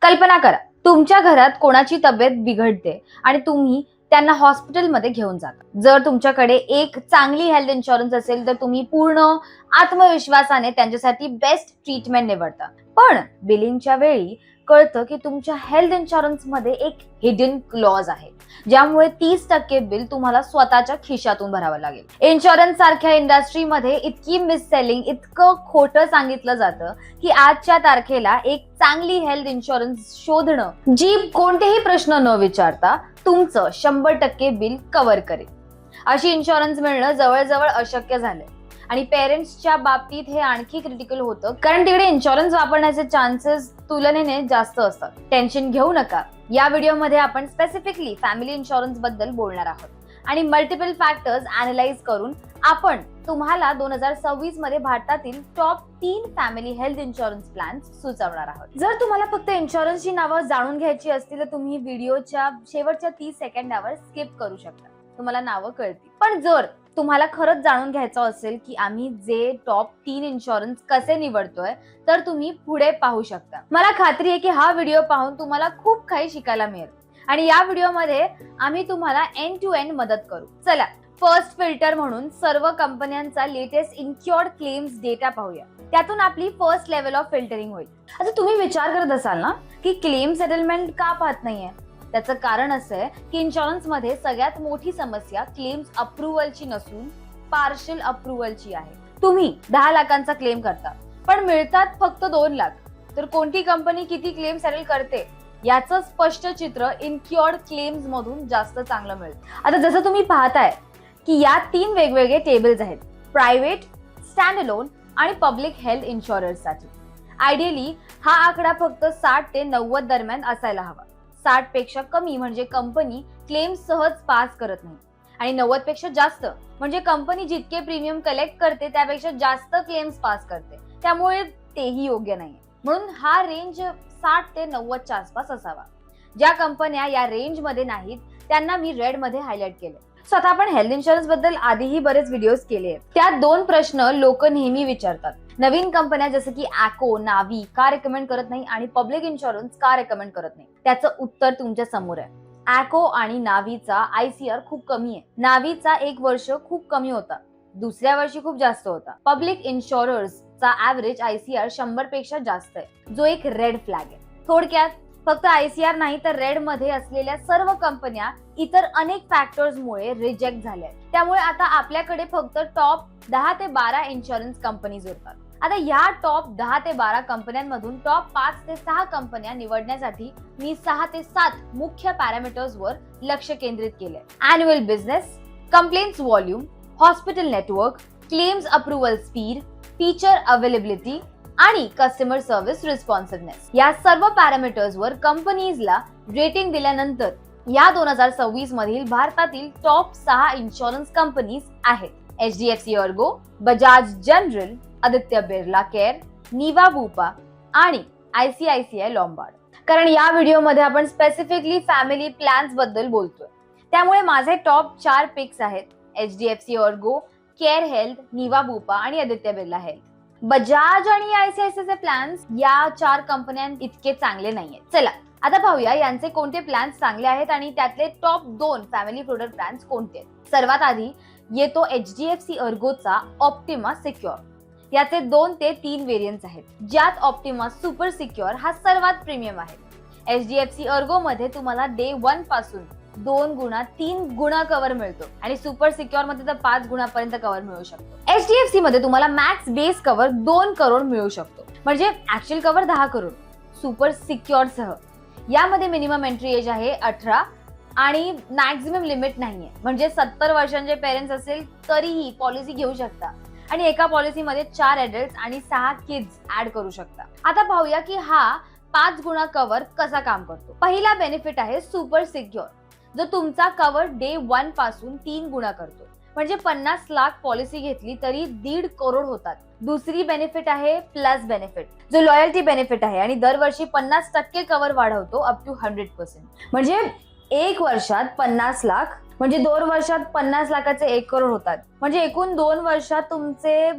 कल्पना करा, तुमच्या घरात कोणाची तब्येत बिघडते आणि तुम्ही त्यांना हॉस्पिटलमध्ये घेऊन जाता. जर तुमच्याकडे एक चांगली हेल्थ इन्शुरन्स असेल तर तुम्ही पूर्ण आत्मविश्वासाने त्यांच्यासाठी बेस्ट ट्रीटमेंट निवडता. पण बिलिंगच्या वेळी कळतं की तुमच्या हेल्थ इन्शुरन्स मध्ये एक हिडन क्लॉज आहे, ज्यामुळे 30% बिल तुम्हाला स्वतःच्या खिशातून भरावं लागेल. इन्शुरन्स सारख्या इंडस्ट्रीमध्ये इतकी मिससेलिंग, इतकं खोटं सांगितलं जातं की आजच्या तारखेला एक चांगली हेल्थ इन्शुरन्स शोधणं जी कोणतेही प्रश्न न विचारता तुमचं 100% बिल कव्हर करेल, अशी इन्शुरन्स मिळणं जवळजवळ अशक्य झालंय. आणि पेरेंट्सच्या बाबतीत हे आणखी क्रिटिकल होतं, कारण तिकडे इन्शुरन्स वापरण्याचे चान्सेस तुलनेने जास्त असतात. टेन्शन घेऊ नका. या व्हिडिओमध्ये आपण स्पेसिफिकली फॅमिली इन्शुरन्स बद्दल बोलणार आहोत आणि मल्टिपल फॅक्टर्स अॅनालाइज करून आपण तुम्हाला 2026 मध्ये भारतातील top 3 family health insurance plans सुचवणार आहोत. जर तुम्हाला फक्त इन्शुरन्सची नावं जाणून घ्यायची असतील तर तुम्ही व्हिडिओच्या शेवटच्या 30 सेकंदावर स्किप करू शकता, तुम्हाला नावं कळतील. पण जर तुम्हाला खरंच जाणून घ्यायचं असेल की आम्ही जे टॉप 3 इन्शुरन्स कसे निवडतोय तर तुम्ही पुढे पाहू शकता. मला खात्री आहे की हा व्हिडिओ पाहून तुम्हाला खूप काही शिकायला मिळेल आणि या व्हिडिओमध्ये आम्ही तुम्हाला एंड टू एंड मदत करू. चला, फर्स्ट फिल्टर म्हणून सर्व कंपन्यांचा लेटेस्ट इन्क्युअर्ड क्लेम्स डेटा पाहूया. त्यातून आपली फर्स्ट लेवल ऑफ फिल्टरिंग होईल. आता तुम्ही विचार करत असाल ना की क्लेम सेटलमेंट का पाहत नाहीये? त्याचं कारण असं आहे की इन्शुरन्स मध्ये सगळ्यात मोठी समस्या क्लेम्स अप्रुव्हलची नसून पार्शल अप्रुव्हलची आहे. तुम्ही 10 लाखांचा क्लेम करता पण मिळतात फक्त 2 लाख, तर कोणती कंपनी किती क्लेम सेटल करते याचं स्पष्ट चित्र इन्क्युअर्ड क्लेम्स मधून जास्त चांगलं मिळेल. आता जसं तुम्ही पाहताय की या 3 वेगवेगळे टेबल्स आहेत, प्रायव्हेट, स्टँड अलोन आणि पब्लिक हेल्थ इन्शुरर्स साठी. आयडियली हा आकडा फक्त 60 ते 90 दरम्यान असायला हवा. 60 पेक्षा कमी म्हणजे कंपनी क्लेम सहज पास करत नाही आणि 90 पेक्षा जास्त म्हणजे कंपनी जितके प्रीमियम कलेक्ट करते त्यापेक्षा जास्त क्लेम्स पास करते, त्यामुळे तेही योग्य नाही. म्हणून हा रेंज 60 ते 90 च्या आसपास असावा. ज्या कंपन्या या रेंज मध्ये नाहीत त्यांना मी रेड मध्ये हायलाइट केले. स्वतः आपण हेल्थ इन्शुरन्स बद्दल आधीही बरेच व्हिडिओज केले आहेत. त्यात 2 प्रश्न लोक नेहमी विचारतात. नवीन कंपन्या जसं की ॲको, नावी का रेकमेंड करत नाही आणि पब्लिक इन्शुरन्स का रेकमेंड करत नाही? त्याचं उत्तर तुमच्या समोर आहे. ॲको आणि नावीचा ICR खूप कमी आहे. नावीचा 1 वर्ष खूप कमी होता, दुसऱ्या वर्षी खूप जास्त होता. पब्लिक इन्शुरर्सचा ऍव्हरेज ICR 100 पेक्षा जास्त आहे, जो एक रेड फ्लॅग आहे. थोडक्यात फक्त ICR नाही तर रेड मध्ये असलेल्या सर्व कंपन्या इतर अनेक फॅक्टर्समुळे रिजेक्ट झाल्या. त्यामुळे आता आपल्याकडे फक्त टॉप 10 ते 12 इन्शुरन्स कंपनीज उरतात. आता या टॉप 10 ते 12 कंपन्यांमधून टॉप 5 ते 6 कंपन्या निवडण्यासाठी मी 6 ते 7 मुख्य पॅरामीटर्सवर लक्ष केंद्रित केले. Annual business, complaints volume, hospital network, claims approval speed, feature availability आणि कस्टमर सर्व्हिस रिस्पॉन्सिव्हनेस. या सर्व पॅरामीटर्सवर कंपनीजला रेटिंग दिल्यानंतर या 2026 मधील भारतातील टॉप 6 इन्शुरन्स कंपनीज आहेत. HDFC ERGO, Bajaj general, Aditya Birla care, Niva Bupa आणि ICICI लॉम्बार्ड. कारण या व्हिडिओमध्ये आपण स्पेसिफिकली फॅमिली प्लॅन्स बद्दल बोलतोय, त्यामुळे माझे टॉप 4 पिक्स आहेत HDFC ERGO, केअर हेल्थ, निवा बुपा आणि आदित्य बिर्ला हेल्थ. बजाज आणि ICICI प्लॅन्स या 4 कंपन्यां इतके चांगले नाहीयेत. चला आता पाहूया यांचे कोणते प्लॅन्स चांगले आहेत आणि त्यातले टॉप 2 फॅमिली प्रोडक्ट प्लॅन्स कोणते. सर्वात आधी येतो HDFC ERGOचा ऑप्टिमा सिक्युअर. याचे 2 ते 3 व्हेरियंट्स आहेत, ज्यात ऑप्टिमा सुपर सिक्युअर हा सर्वात प्रीमियम आहे. HDFC ERGO मध्ये तुम्हाला डे 1 पासून 2 गुणा 3 गुणा कव्हर मिळतो आणि सुपर सिक्युअर मध्ये तर 5 गुणापर्यंत कव्हर मिळू शकतो. HDFC मध्ये तुम्हाला मॅक्स बेस कव्हर 2 करोड मिळू शकतो, म्हणजे actual cover 10 crore super secure सह. यामध्ये मिनिमम एंट्री एज आहे 18 आणि मॅक्झिमम लिमिट नाहीये, म्हणजे 70 वर्षांचे पेरेंट्स असेल तरीही पॉलिसी घेऊ शकता आणि एका पॉलिसीमध्ये 4 ॲडल्ट्स आणि 6 किड्स ऍड करू शकता. आता पाहूया की हा 5 गुणा कव्हर कसा काम करतो. पहिला बेनिफिट आहे सुपर सिक्युअर, जो तुमचा कव्हर डे 1 पासून 3 गुणा करतो, म्हणजे 50 लाख पॉलिसी घेतली तरी 1.5 करोड होतात. दुसरी बेनिफिट आहे प्लस बेनिफिट, जो लॉयल्टी बेनिफिट आहे आणि दरवर्षी 50% कव्हर वाढवतो अप टू 100%. म्हणजे 1 वर्षात 50 लाख म्हणजे 2 वर्षात 50 लाखाचे 1 करोड होतात. म्हणजे एकूण 2 वर्षात तुमचे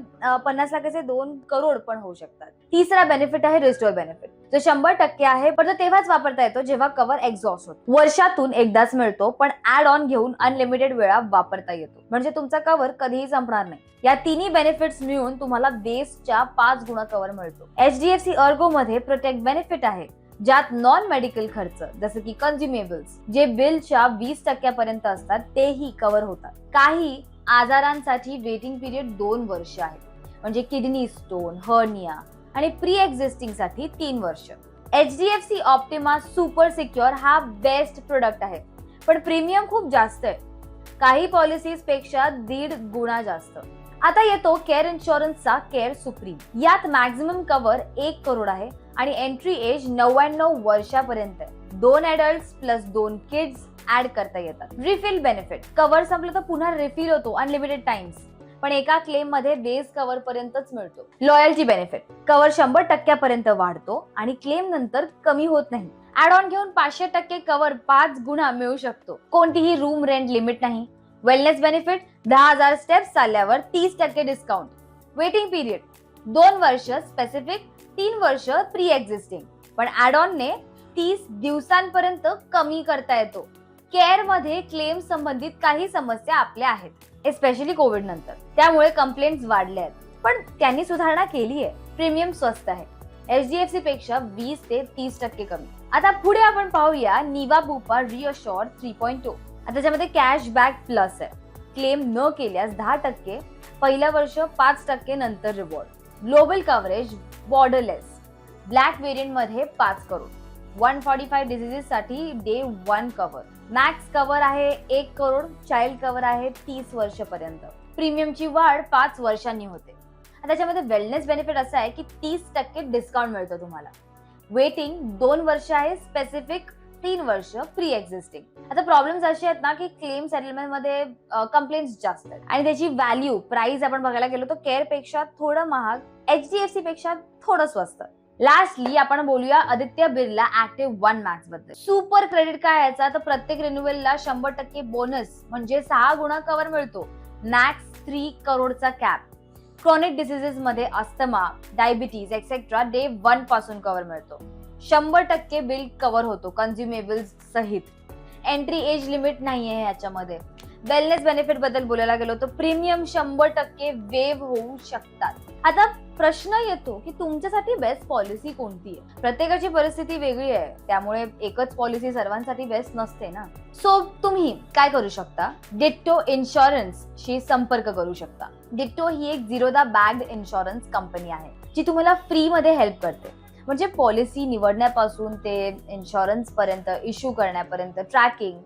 50 लाखाचे 2 करोड पण होऊ शकतात. तिसरा बेनिफिट आहे रिस्टोर बेनिफिट, जो 100% आहे, पण तो तेव्हाच वापरता येतो जेव्हा कव्हर एक्झॉस्ट होतो. वर्षातून एकदाच मिळतो, पण ऍड ऑन घेऊन अनलिमिटेड वेळा वापरता येतो. म्हणजे तुमचा कव्हर कधीही संपणार नाही. या तिन्ही बेनिफिट्स मिळून तुम्हाला बेसच्या 5 गुणा कव्हर मिळतो. HDFC अर्गो मध्ये प्रोटेक्ट बेनिफिट आहे, ज्यात नॉन मेडिकल खर्च जसे की कन्झ्युमेबल्स जे बिलच्या 20% पर्यंत असतात तेही कव्हर होतात. काही आजारांसाठी वेटिंग पिरियड 2 वर्ष आहे, म्हणजे किडनी स्टोन, हर्निया आणि प्री एक्झिस्टिंग साठी 3 वर्ष. HDFC ऑप्टिमा सुपर सिक्युअर हा बेस्ट प्रोडक्ट आहे, पण प्रीमियम खूप जास्त आहे, काही पॉलिसीज पेक्षा 1.5 गुणा जास्त. आता येतो केअर इन्शुरन्सचा केअर सुप्रीम. यात मॅक्झिमम कव्हर 1 करोड आहे आणि एंट्री एज 99 वर्षापर्यंत आहे. 2 ऍडल्ट्स प्लस 2 किड्स ऍड करता येतात. रिफिल बेनिफिट, कव्हर संपलं तर पुन्हा रिफिल होतो अनलिमिटेड टाइम्स, पण एका क्लेम मध्ये बेस कव्हर पर्यंतच मिळतो. लॉयल्टी बेनिफिट, कव्हर 100% पर्यंत वाढतो आणि क्लेम नंतर कमी होत नाही. ऍड ऑन घेऊन 500% कव्हर 5 गुणा मिळू शकतो. कोणतीही रूम रेंट लिमिट नाही. वेलनेस बेनिफिट, 10,000 स्टेप्स चालल्यावर 30% डिस्काउंट. वेटिंग पिरियड 2 वर्ष स्पेसिफिक, 3 वर्ष प्री एक्झिस्टिंग, पण ऍड ऑन ने 30 दिवसांपर्यंत कमी करता येतो. केअर मध्ये क्लेम संबंधित काही समस्या आपल्या आहेत, एस्पेशली कोविड नंतर, त्यामुळे कंप्लेंट्स वाढल्या आहेत, पण त्यांनी सुधारणा केली आहे. प्रीमियम स्वस्त आहे, HDFC पेक्षा 20 ते 30% कमी. आता पुढे आपण पाहूया निवा बुपा रिअशोर 3.0. आता त्याच्यामध्ये कॅशबॅक प्लस आहे. क्लेम न केल्यास 10%, पहिल्या वर्ष 5% नंतर reward. Global coverage borderless, black variant मध्ये 5 करोड. 145 डिसीजेस साठी डे 1 कव्हर. मॅक्स कव्हर आहे 1 करोड. चाइल्ड कव्हर आहे 30 वर्षपर्यंत. प्रीमियमची वाढ 5 वर्षांनी होते. त्याच्यामध्ये वेलनेस बेनिफिट असा आहे की 30% डिस्काउंट मिळतो तुम्हाला. वेटिंग 2 वर्ष आहे स्पेसिफिक, 3 वर्ष प्री एक्झिस्टिंग. आता प्रॉब्लेम्स असे आहेत ना की क्लेम सेटलमेंट मध्ये कंप्लेंट्स जास्त आहेत आणि त्याची व्हॅल्यू प्राइस आपण बघायला गेलो तर केअर पेक्षा थोडं महाग, HDFC पेक्षा थोडं स्वस्त. लास्टली आपण बोलूया आदित्य बिर्ला ऍक्टिव्ह 1 मॅक्स बद्दल. सुपर क्रेडिट काय याचा, तर प्रत्येक रिन्युअलला 100% बोनस म्हणजे 6 गुणा कव्हर मिळतो. मॅक्स 3 करोडचा कॅप. क्रॉनिक डिसीजेस मध्ये अस्थमा, डायबिटीज एक्सेट्रा डे 1 पासून कव्हर मिळतो. 100% बिल कव्हर होतो कन्झ्युमेबल्स सहित. एंट्री एज लिमिट नाहीये याच्यामध्ये. वेलनेस बेनिफिट बद्दल बोलायला गेलो तर प्रीमियम 100% वेव होऊ शकतात. आता प्रश्न येतो की तुमच्यासाठी बेस्ट पॉलिसी कोणती आहे. प्रत्येकाची परिस्थिती वेगळी आहे, त्यामुळे एकच पॉलिसी सर्वांसाठी बेस्ट नसते ना. सो तुम्ही काय करू शकता, डिट्टो इन्शुरन्सशी संपर्क करू शकता. डिट्टो ही एक झिरोदा बॅग्ड इन्शुरन्स कंपनी आहे, जी तुम्हाला फ्री मध्ये हेल्प करते. म्हणजे पॉलिसी निवडण्यापासून ते इन्शुरन्स पर्यंत, इश्यू करण्यापर्यंत, ट्रॅकिंग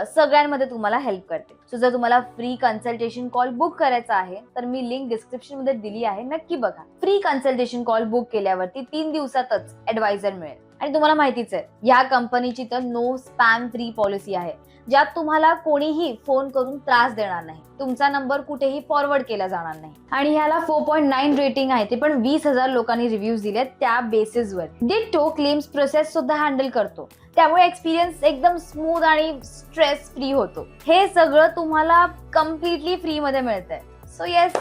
सगळ्यांमध्ये तुम्हाला हेल्प करते. सो जर तुम्हाला फ्री कन्सल्टेशन कॉल बुक करायचा आहे तर मी लिंक डिस्क्रिप्शन मध्ये दिली आहे, नक्की बघा. फ्री कन्सल्टेशन कॉल बुक केल्यावरती 3 दिवसातच ऍडवायझर मिळेल. आणि तुम्हाला माहितीच आहे या कंपनीची तर नो स्पॅम फ्री पॉलिसी आहे, ज्यात तुम्हाला कोणीही फोन करून त्रास देणार नाही, तुमचा नंबर कुठेही फॉरवर्ड केला जाणार नाही. आणि ह्याला 4.9 रेटिंग आहे, ते पण 20,000 लोकांनी रिव्ह्यूज दिले त्या बेसिसवर. डिट्टो क्लेम्स प्रोसेस सुद्धा हँडल करतो, त्यामुळे एक्सपिरियन्स एकदम स्मूथ आणि स्ट्रेस फ्री होतो. हे सगळं तुम्हाला कम्प्लिटली फ्री मध्ये मिळतंय. सो येस,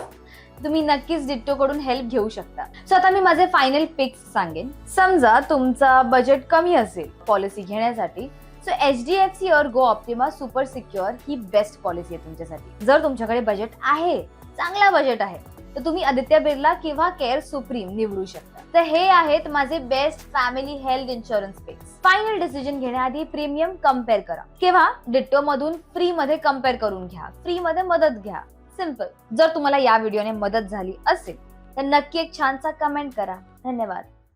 तुम्ही नक्कीच डिट्टो कडून हेल्प घेऊ शकता. सो आता मी माझे फायनल पिक्स सांगेन. समजा तुमचा बजेट कमी असेल पॉलिसी घेण्यासाठी, so HDFC Ergo Optima super secure ही बेस्ट पॉलिसी आहे तुमच्यासाठी. जर तुमच्याकडे बजेट आहे, चांगला बजेट आहे, तर तुम्ही आदित्य बिर्ला किंवा केअर सुप्रीम निवडू शकता. तर हे आहेत माझे बेस्ट फॅमिली हेल्थ इन्शुरन्स पिक्स. फायनल डिसिजन घेण्याआधी प्रीमियम कम्पेअर करा किंवा डिट्टो मधून फ्री मध्ये कम्पेअर करून घ्या. फ्री मध्ये मदत घ्या. सिंपल. जर तुम्हाला या व्हिडिओने मदत झाली असेल तर नक्की एक छानसा कमेंट करा. धन्यवाद.